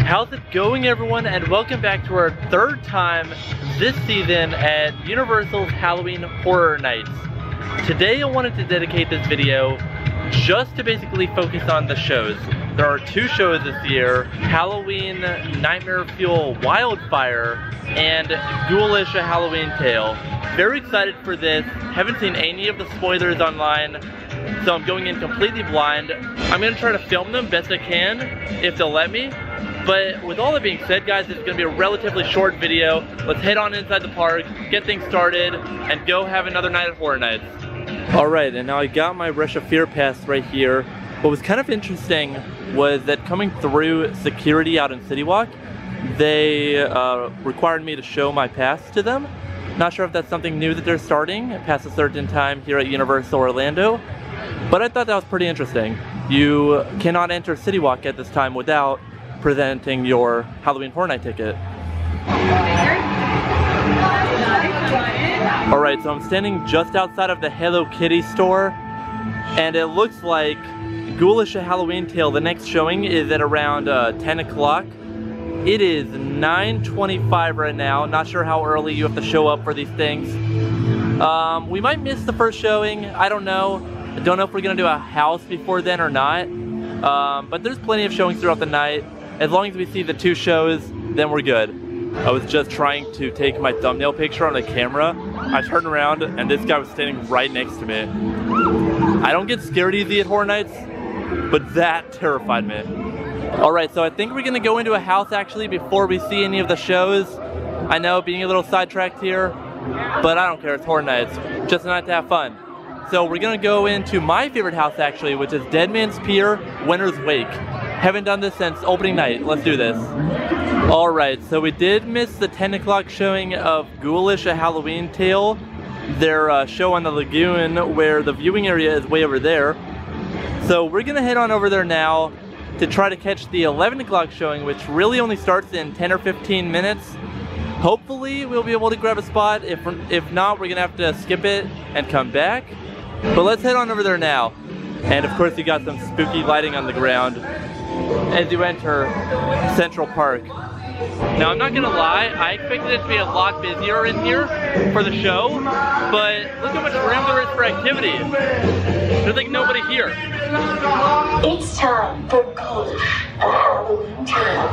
How's it going, everyone, and welcome back to our third time this season at Universal's Halloween Horror Nights. Today I wanted to dedicate this video just to basically focus on the shows. There are two shows this year, Halloween Nightmare Fuel Wildfire and Ghoulish, A Halloween Tale. Very excited for this, haven't seen any of the spoilers online, so I'm going in completely blind. I'm going to try to film them best I can, if they'll let me. But with all that being said, guys, it's going to be a relatively short video. Let's head on inside the park, get things started, and go have another night at Horror Nights. Alright, and now I got my Rush of Fear pass right here. What was kind of interesting was that coming through security out in City Walk, they required me to show my pass to them. Not sure if that's something new that they're starting past a certain time here at Universal Orlando, but I thought that was pretty interesting. You cannot enter City Walk at this time without presenting your Halloween Horror Night ticket. Alright, so I'm standing just outside of the Hello Kitty store, and it looks like Ghoulish, A Halloween Tale, the next showing is at around 10 o'clock. It is 9:25 right now. Not sure how early you have to show up for these things. We might miss the first showing, I don't know. I don't know if we're gonna do a house before then or not. But there's plenty of showings throughout the night. As long as we see the two shows, then we're good. I was just trying to take my thumbnail picture on the camera. I turned around and this guy was standing right next to me. I don't get scared easy at Horror Nights, but that terrified me. Alright, so I think we're gonna go into a house actually before we see any of the shows. I know, being a little sidetracked here, but I don't care, it's Horror Nights. Just a night to have fun. So we're gonna go into my favorite house actually, which is Dead Man's Pier, Winter's Wake. Haven't done this since opening night. Let's do this. Alright, so we did miss the 10 o'clock showing of Ghoulish, A Halloween Tale. Their show on the lagoon, where the viewing area is way over there. So we're gonna head on over there now to try to catch the 11 o'clock showing, which really only starts in 10 or 15 minutes. Hopefully we'll be able to grab a spot. If not, we're gonna have to skip it and come back. But let's head on over there now. And of course you got some spooky lighting on the ground as you enter Central Park. Now I'm not gonna lie, I expected it to be a lot busier in here for the show, but look how much room there is for activity. There's like nobody here. It's time for Ghoulish, A Halloween Tale.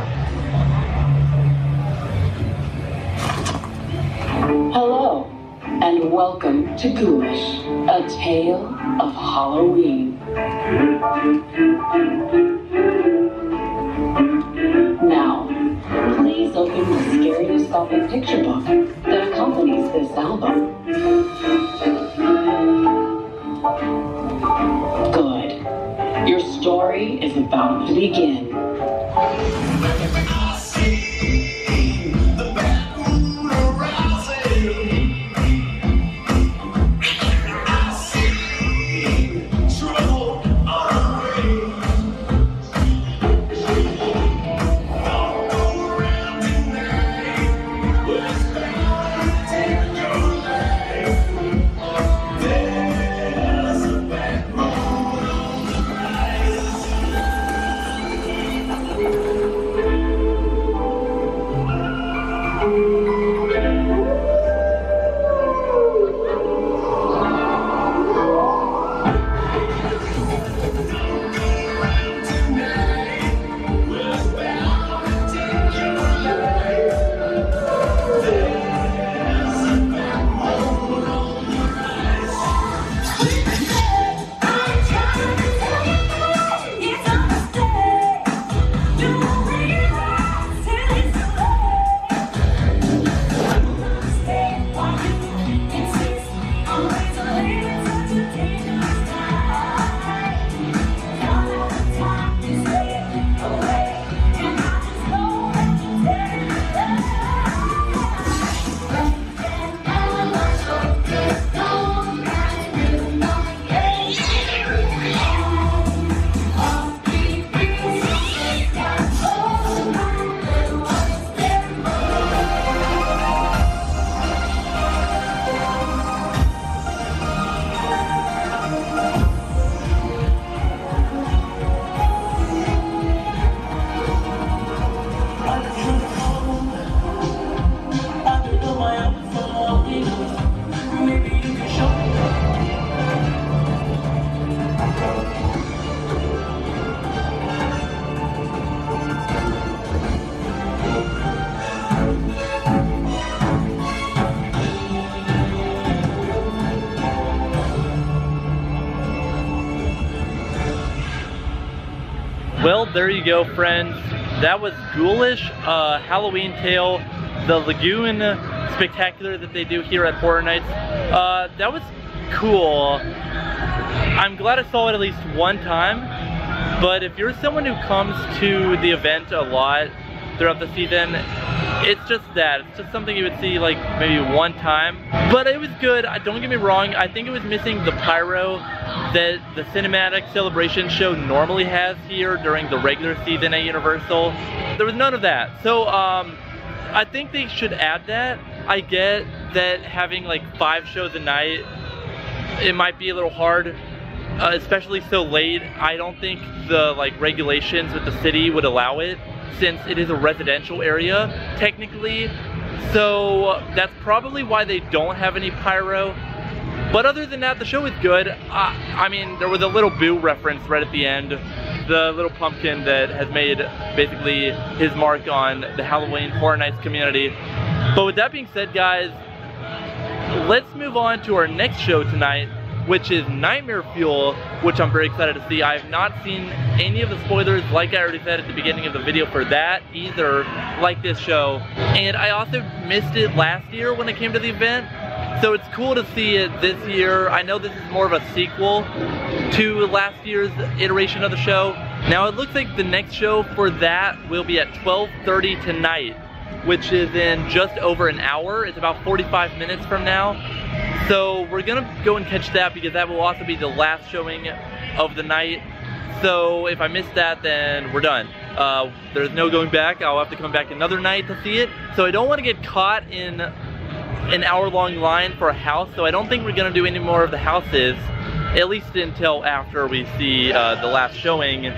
Hello, and welcome to Ghoulish, A Tale of Halloween. Now, please open the stereoscopic picture book that accompanies this album. Good. Your story is about to begin. Well, there you go, friends. That was Ghoulish, Halloween Tale, the Lagoon Spectacular that they do here at Horror Nights. That was cool. I'm glad I saw it at least one time, but if you're someone who comes to the event a lot throughout the season, it's just that. It's just something you would see like maybe one time. But it was good. Don't get me wrong. I think it was missing the pyro that the cinematic celebration show normally has here during the regular season at Universal. There was none of that. So I think they should add that. I get that having like 5 shows a night, it might be a little hard, especially so late. I don't think the like regulations with the city would allow it, since it is a residential area technically. So that's probably why they don't have any pyro. But other than that, the show is good. I mean, there was a little Boo reference right at the end. The little pumpkin that has made basically his mark on the Halloween Horror Nights community. But with that being said, guys, let's move on to our next show tonight, which is Nightmare Fuel, which I'm very excited to see. I have not seen any of the spoilers, like I already said at the beginning of the video, for that either, like this show. And I also missed it last year when it came to the event, so it's cool to see it this year. I know this is more of a sequel to last year's iteration of the show. Now it looks like the next show for that will be at 12:30 tonight, which is in just over an hour. It's about 45 minutes from now. So we're gonna go and catch that, because that will also be the last showing of the night. So if I miss that, then we're done. There's no going back. I'll have to come back another night to see it. So I don't want to get caught in an hour-long line for a house, so I don't think we're gonna do any more of the houses, at least until after we see the last showing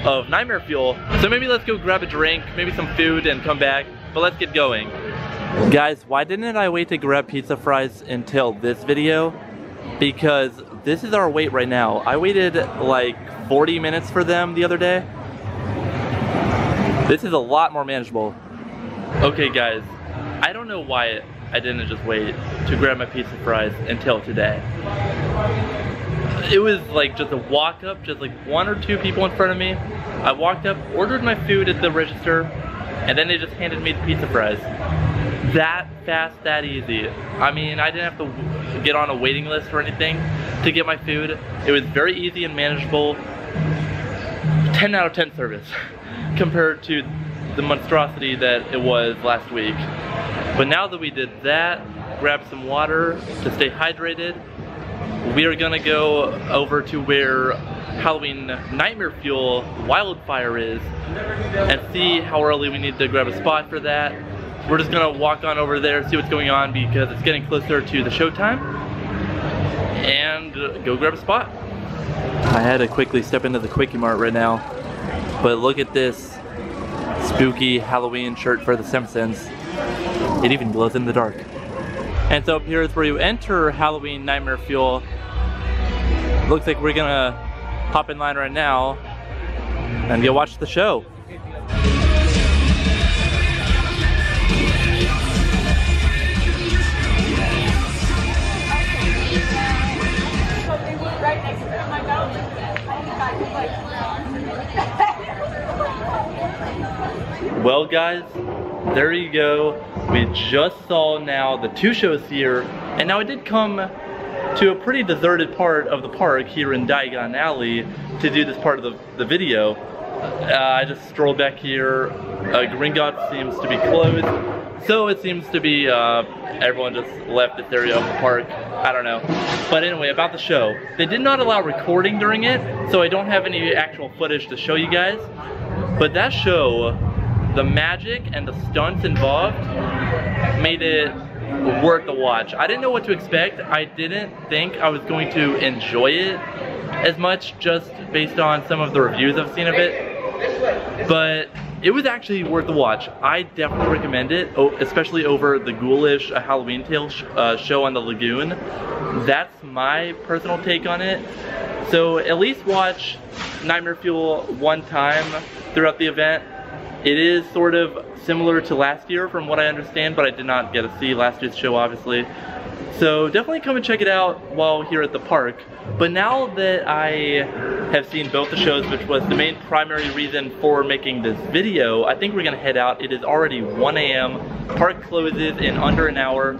of Nightmare Fuel. So maybe let's go grab a drink, maybe some food, and come back. But let's get going. Guys, why didn't I wait to grab pizza fries until this video? Because this is our wait right now. I waited like 40 minutes for them the other day. This is a lot more manageable. Okay guys, I don't know why I didn't just wait to grab my pizza fries until today. It was like just a walk up, just like 1 or 2 people in front of me. I walked up, ordered my food at the register, and then they just handed me the pizza fries. That fast, that easy. I mean, I didn't have to get on a waiting list or anything to get my food. It was very easy and manageable. 10 out of 10 service compared to the monstrosity that it was last week. But now that we did that, grabbed some water to stay hydrated, we are gonna go over to where Halloween Nightmare Fuel Wildfire is and see how early we need to grab a spot for that. We're just gonna walk on over there, see what's going on, because it's getting closer to the showtime, and go grab a spot. I had to quickly step into the Quickie Mart right now, but look at this spooky Halloween shirt for The Simpsons. It even glows in the dark. And so up here is where you enter Halloween Nightmare Fuel. Looks like we're gonna hop in line right now and go watch the show. Well guys, there you go. We just saw now the 2 shows here, and now I did come to a pretty deserted part of the park here in Diagon Alley to do this part of the video. I just strolled back here. Gringotts seems to be closed, so it seems to be everyone just left this area of the park. I don't know. But anyway, about the show. They did not allow recording during it, so I don't have any actual footage to show you guys. But that show, the magic and the stunts involved made it worth the watch. I didn't know what to expect. I didn't think I was going to enjoy it as much just based on some of the reviews I've seen of it, but it was actually worth the watch. I definitely recommend it, especially over the Ghoulish Halloween Tale show on the Lagoon. That's my personal take on it. So at least watch Nightmare Fuel one time throughout the event. It is sort of similar to last year from what I understand, but I did not get to see last year's show obviously. So definitely come and check it out while here at the park. But now that I have seen both the shows, which was the main primary reason for making this video, I think we're gonna head out. It is already 1 a.m. Park closes in under an hour.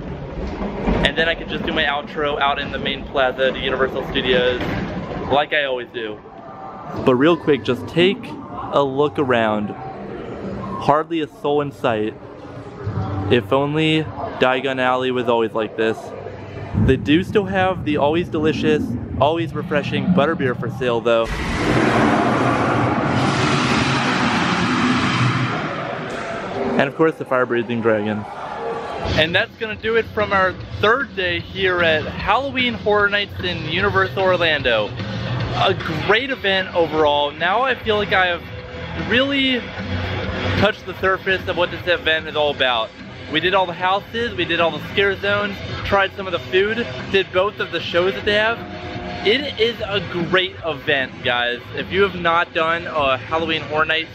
And then I could just do my outro out in the main plaza to Universal Studios, like I always do. But real quick, just take a look around. Hardly a soul in sight. If only Diagon Alley was always like this. They do still have the always delicious, always refreshing butterbeer for sale though. And of course the fire-breathing dragon. And that's gonna do it from our third day here at Halloween Horror Nights in Universal Orlando. A great event overall. Now I feel like I have really touched the surface of what this event is all about. We did all the houses, we did all the scare zones, tried some of the food, did both of the shows that they have. It is a great event, guys. If you have not done Halloween Horror Nights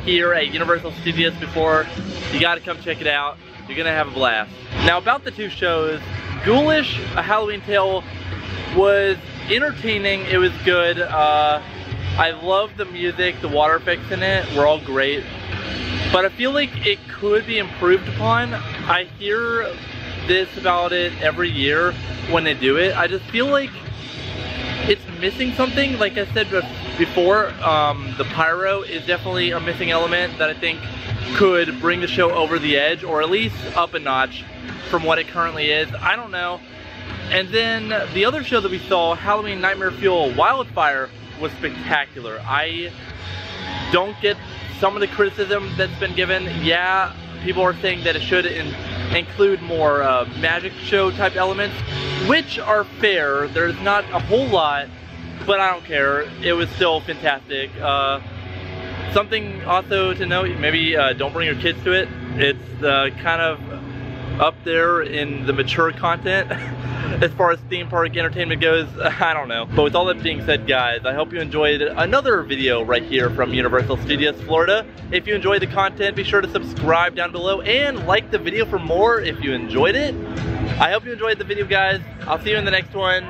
here at Universal Studios before, you gotta come check it out. You're gonna have a blast. Now about the two shows, Ghoulish, A Halloween Tale, was entertaining, it was good. I love the music, the water effects in it were all great. But I feel like it could be improved upon. I hear this about it every year when they do it. I just feel like it's missing something. Like I said before, the pyro is definitely a missing element that I think could bring the show over the edge, or at least up a notch from what it currently is. I don't know. And then the other show that we saw, Halloween Nightmare Fuel Wildfire, was spectacular. I don't get some of the criticism that's been given. Yeah, people are saying that it should include more magic show type elements, which are fair. There's not a whole lot, but I don't care. It was still fantastic. Something also to note, maybe don't bring your kids to it. It's kind of up there in the mature content as far as theme park entertainment goes. I don't know. But with all that being said, guys, I hope you enjoyed another video right here from Universal Studios Florida. If you enjoyed the content, be sure to subscribe down below and like the video for more if you enjoyed it. I hope you enjoyed the video, guys. I'll see you in the next one.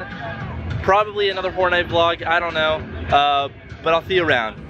Probably another Horror Night vlog, I don't know. But I'll see you around.